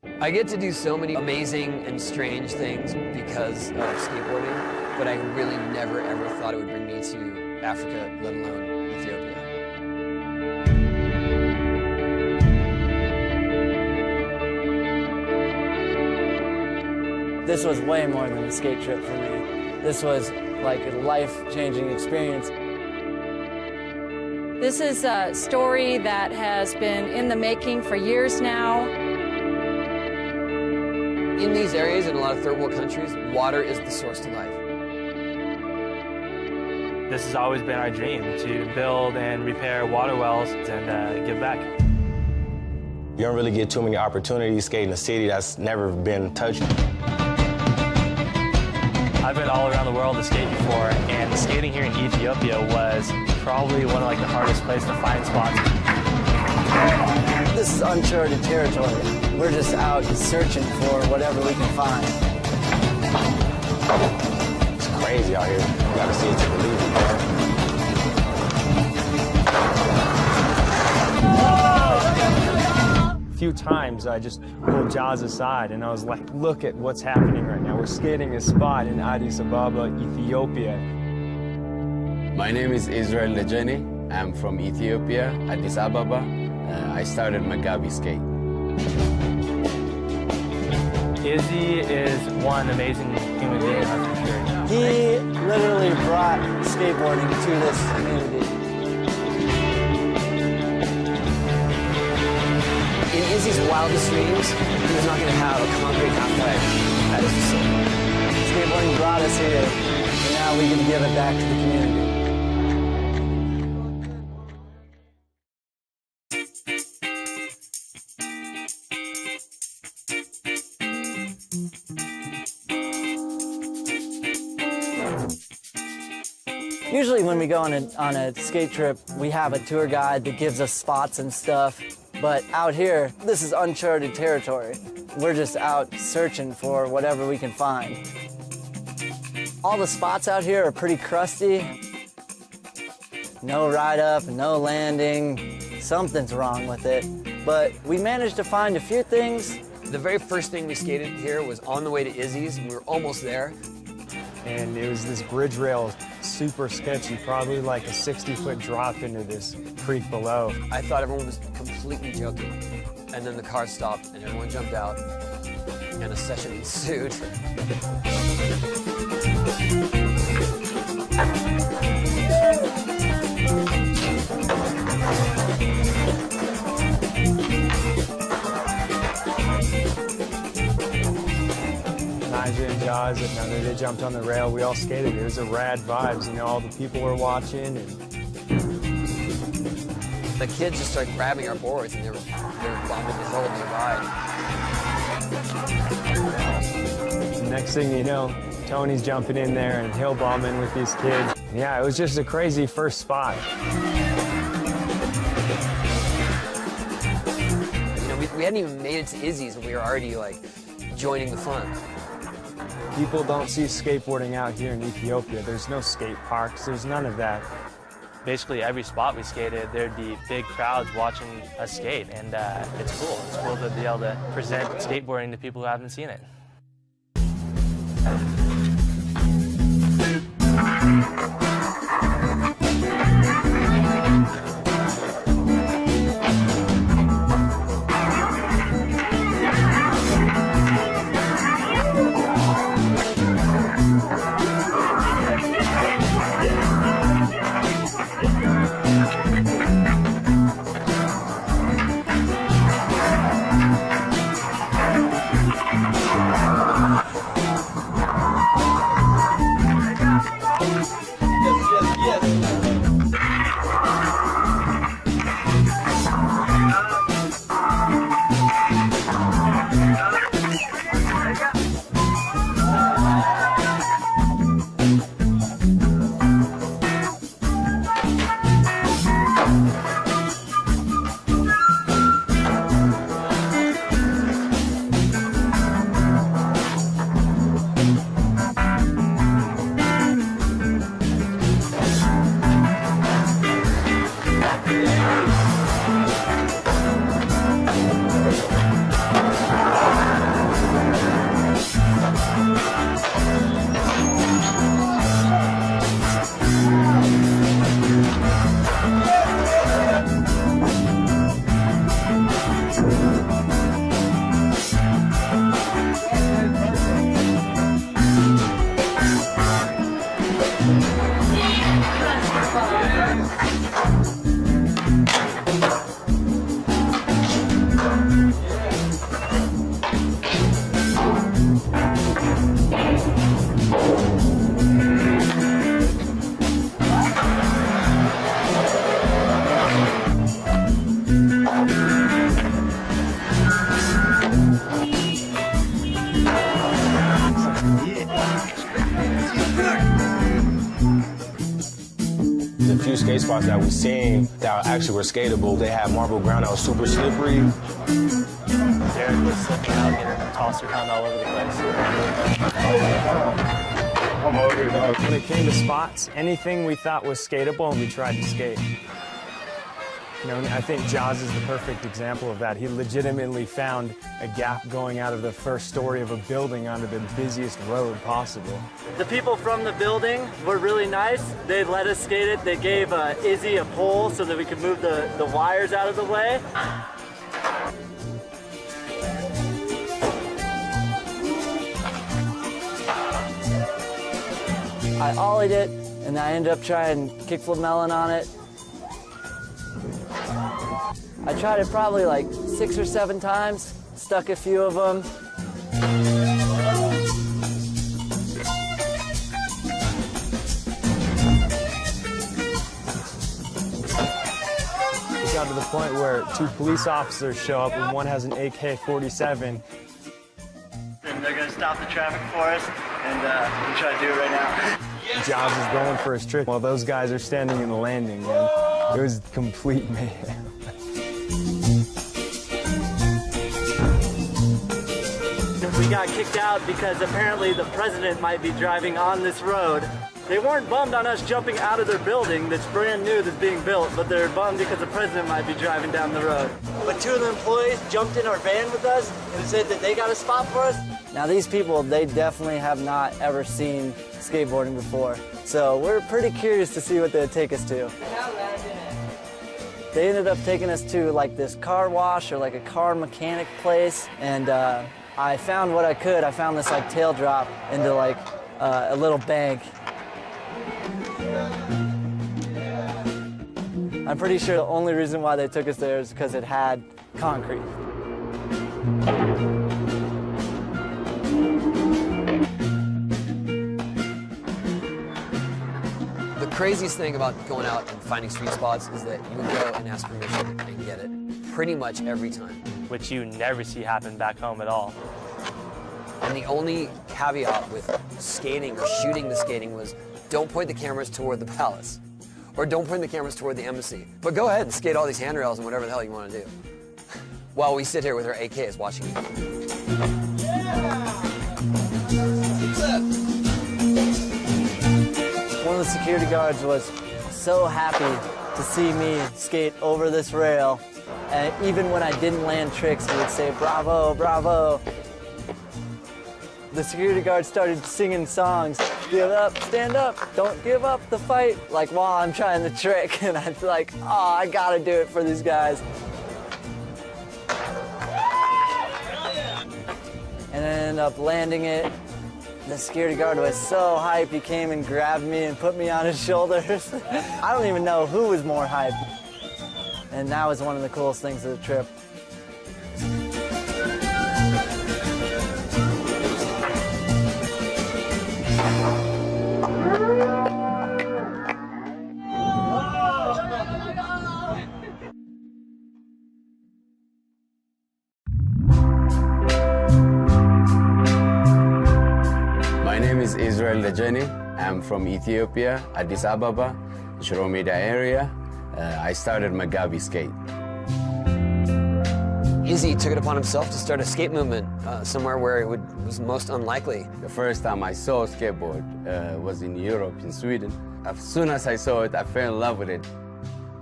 I get to do so many amazing and strange things because of skateboarding, but I really never ever thought it would bring me to Africa, let alone Ethiopia. This was way more than a skate trip for me. This was like a life-changing experience. This is a story that has been in the making for years now. In these areas, in a lot of third world countries, water is the source to life. This has always been our dream, to build and repair water wells and give back. You don't really get too many opportunities skating in a city that's never been touched. I've been all around the world to skate before, and skating here in Ethiopia was probably one of the hardest places to find spots. This is uncharted territory. We're just out searching for whatever we can find. It's crazy out here. You gotta see it to believe it, man. A few times I just pulled Jaws aside and I was like, look at what's happening right now. We're skating a spot in Addis Ababa, Ethiopia. My name is Israel Lejeni. I'm from Ethiopia, Addis Ababa. I started Megabi skate. Izzy is one amazing human being, that's for sure. He literally brought skateboarding to this community. In Izzy's wildest dreams, he was not going to have a concrete halfway at his facility. Skateboarding brought us here, and now we can give it back to the community. Usually when we go on a skate trip, we have a tour guide that gives us spots and stuff. But out here, this is uncharted territory. We're just out searching for whatever we can find. All the spots out here are pretty crusty. No ride up, no landing. Something's wrong with it. But we managed to find a few things. The very first thing we skated here was on the way to Izzy's, and we were almost there. And it was this bridge rail, super sketchy, probably like a 60-foot drop into this creek below. I thought everyone was completely joking. And then the car stopped and everyone jumped out and a session ensued. Nigel and Jaws, and they jumped on the rail. We all skated. It was a rad vibes, you know, all the people were watching. And the kids just started grabbing our boards and they were bumping the whole new ride. Next thing you know, Tony's jumping in there and hill bombing with these kids. Yeah, it was just a crazy first spot. You know, we hadn't even made it to Izzy's and we were already like joining the fun. People don't see skateboarding out here in Ethiopia. There's no skate parks, there's none of that. Basically every spot we skated, there'd be big crowds watching us skate, and it's cool. It's cool to be able to present skateboarding to people who haven't seen it. There's a few skate spots that we've seen that actually were skatable. They had marble ground that was super slippery. Derek was slipping out, getting tossed around all over the place. When it came to spots, anything we thought was skatable, we tried to skate. You know, I think Jaws is the perfect example of that. He legitimately found a gap going out of the first story of a building onto the busiest road possible. The people from the building were really nice. They let us skate it. They gave Izzy a pole so that we could move the wires out of the way. I ollied it, and I ended up trying kickflip melon on it. I tried it probably like 6 or 7 times, stuck a few of them. It got to the point where 2 police officers show up and one has an AK-47. And they're gonna stop the traffic for us, and we'll try to do it right now. Jaws is going for his trick while those guys are standing in the landing, man. It was complete mayhem. We got kicked out because apparently the president might be driving on this road. They weren't bummed on us jumping out of their building that's brand new that's being built, but they're bummed because the president might be driving down the road. But 2 of the employees jumped in our van with us and said that they got a spot for us. Now these people, they definitely have not ever seen skateboarding before. So we're pretty curious to see what they'd take us to. They ended up taking us to like this car wash or like a car mechanic place, and I found what I could. I found this like tail drop into like a little bank. I'm pretty sure the only reason why they took us there is because it had concrete. The craziest thing about going out and finding street spots is that you go and ask permission and get it pretty much every time. Which you never see happen back home at all. And the only caveat with skating or shooting the skating was don't point the cameras toward the palace or don't point the cameras toward the embassy. But go ahead and skate all these handrails and whatever the hell you want to do while we sit here with our AKs watching you. One of the security guards was so happy to see me skate over this rail. And even when I didn't land tricks, he would say, "Bravo, bravo." The security guard started singing songs. Give up, stand up, don't give up the fight. Like while I'm trying the trick, and I'm like, oh, I gotta do it for these guys. And I ended up landing it. The security guard was so hyped, he came and grabbed me and put me on his shoulders. I don't even know who was more hyped. And that was one of the coolest things of the trip. My name is Israel Lejeni. I'm from Ethiopia, Addis Ababa, Shiromida area. I started Megabi skate. Izzy took it upon himself to start a skate movement somewhere where it was most unlikely. The first time I saw a skateboard was in Europe, in Sweden. As soon as I saw it, I fell in love with it.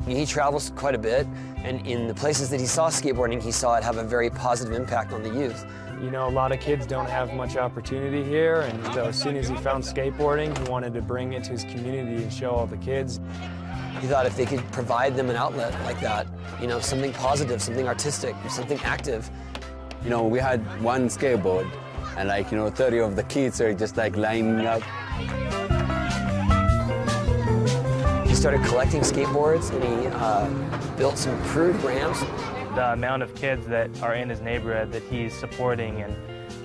He travels quite a bit, and in the places that he saw skateboarding, he saw it have a very positive impact on the youth. You know, a lot of kids don't have much opportunity here, and so as soon as he found skateboarding, he wanted to bring it to his community and show all the kids. He thought if they could provide them an outlet like that, you know, something positive, something artistic, something active. You know, we had one skateboard, and like, 30 of the kids are just like lining up. He started collecting skateboards, and he built some crude ramps. The amount of kids that are in his neighborhood that he's supporting and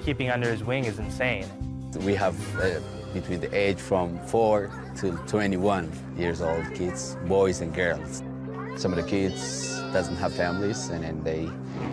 keeping under his wing is insane. We have between the age from 4 to 21 years old kids, boys and girls. Some of the kids doesn't have families, and then they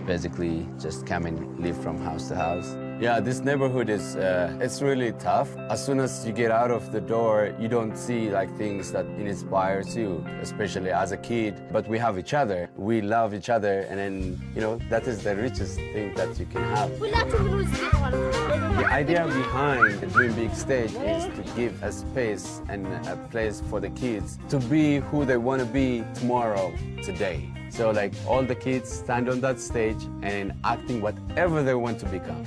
basically just come and live from house to house. Yeah, this neighborhood is, it's really tough. As soon as you get out of the door, you don't see like things that inspires you, especially as a kid. But we have each other. We love each other, and then, you know, that is the richest thing that you can have. The idea behind the Dream Big stage is to give a space and a place for the kids to be who they want to be tomorrow, today. So like all the kids stand on that stage and acting whatever they want to become.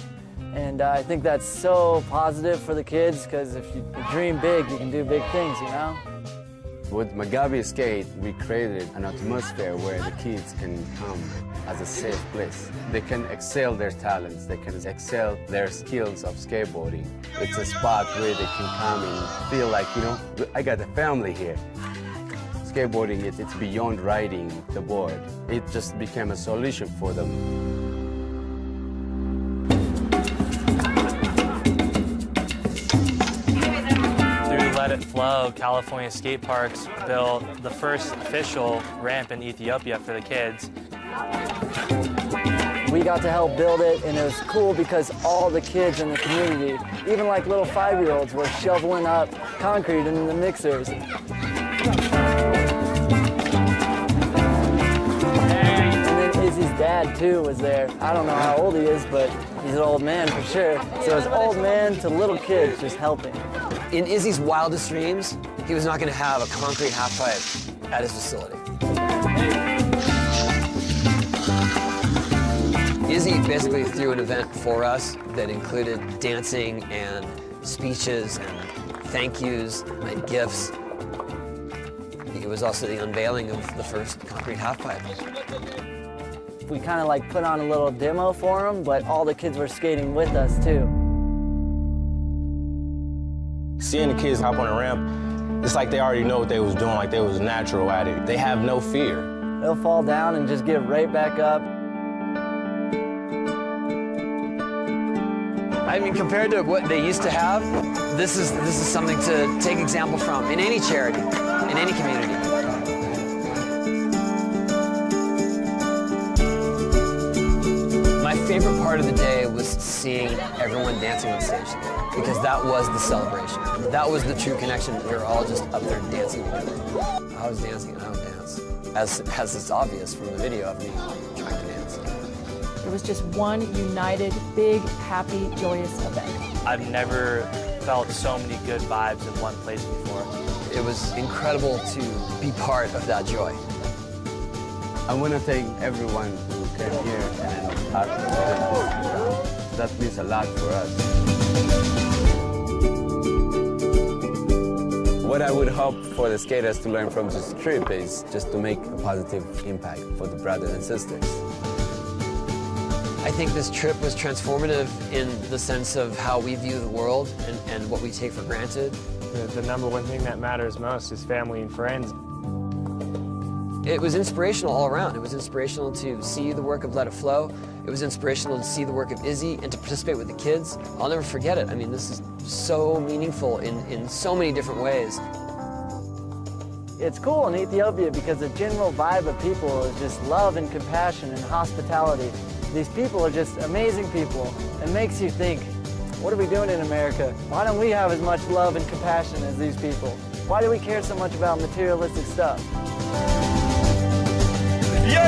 And I think that's so positive for the kids, because if you dream big, you can do big things, you know? With Megabi Skate, we created an atmosphere where the kids can come as a safe place. They can excel their talents, they can excel their skills of skateboarding. It's a spot where they can come and feel like, you know, I got a family here. Skateboarding, it's beyond riding the board. It just became a solution for them. Let It Flow, California skate parks built the first official ramp in Ethiopia for the kids. We got to help build it, and it was cool because all the kids in the community, even like little 5-year-olds, were shoveling up concrete in the mixers. And then Izzy's dad, too, was there. I don't know how old he is, but he's an old man for sure. So it's old man to little kids just helping. In Izzy's wildest dreams, he was not going to have a concrete half pipe at his facility. Izzy basically threw an event for us that included dancing and speeches and thank yous and gifts. It was also the unveiling of the first concrete half pipe. We kind of like put on a little demo for them, but all the kids were skating with us too. Seeing the kids hop on the ramp, it's like they already know what they was doing, like they was natural at it. They have no fear. They'll fall down and just get right back up. I mean, compared to what they used to have, this is something to take example from in any charity, in any community. My favorite part of the day was seeing everyone dancing on stage together, because that was the celebration. That was the true connection. We were all just up there dancing together. I was dancing and I don't dance, as is obvious from the video of me trying to dance. It was just one united, big, happy, joyous event. I've never felt so many good vibes in one place before. It was incredible to be part of that joy. I want to thank everyone who came here and part of this. That means a lot for us. What I would hope for the skaters to learn from this trip is just to make a positive impact for the brothers and sisters. I think this trip was transformative in the sense of how we view the world and what we take for granted. The number one thing that matters most is family and friends. It was inspirational all around. It was inspirational to see the work of Let It Flow. It was inspirational to see the work of Izzy and to participate with the kids. I'll never forget it. I mean, this is so meaningful in so many different ways. It's cool in Ethiopia because the general vibe of people is just love and compassion and hospitality. These people are just amazing people. It makes you think, what are we doing in America? Why don't we have as much love and compassion as these people? Why do we care so much about materialistic stuff? Through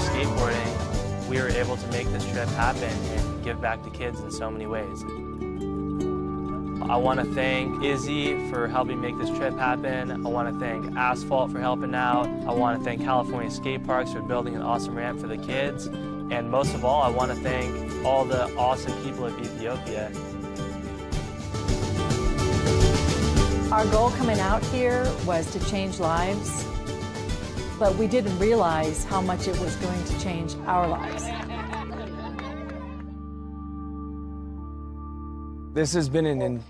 skateboarding, we were able to make this trip happen and give back to kids in so many ways. I want to thank Izzy for helping make this trip happen. I want to thank Asphalt for helping out. I want to thank California Skate Parks for building an awesome ramp for the kids. And most of all, I want to thank all the awesome people of Ethiopia. Our goal coming out here was to change lives, but we didn't realize how much it was going to change our lives. This has been an